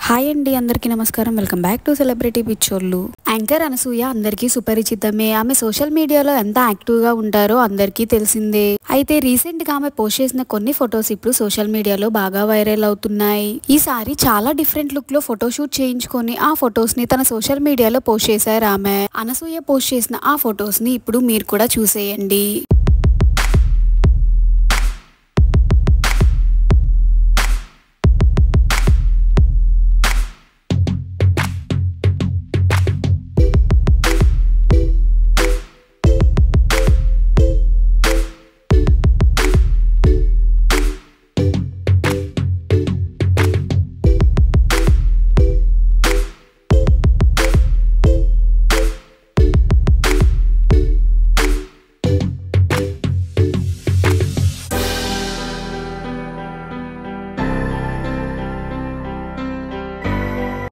Hi అండి, అందరికీ నమస్కారం. వెల్కమ్ బ్యాక్ టు సెలబ్రిటీ పిక్చర్లు. యాంకర్ అనసూయ అందరికీ సుపరిచితమే. ఆమె సోషల్ మీడియాలో ఎంత యాక్టివ్ గా ఉంటారో అందరికీ తెలిసిందే. అయితే రీసెంట్ గా ఆమె పోస్ట్ చేసిన కొన్ని ఫొటోస్ ఇప్పుడు సోషల్ మీడియాలో బాగా వైరల్ అవుతున్నాయి. ఈసారి చాలా డిఫరెంట్ లుక్ లో ఫోటోషూట్ చేయించుకొని ఆ ఫొటోస్ ని తన సోషల్ మీడియాలో పోస్ట్ చేశారు ఆమె. అనసూయ పోస్ట్ చేసిన ఆ ఫొటోస్ ని ఇప్పుడు మీరు కూడా చూసేయండి.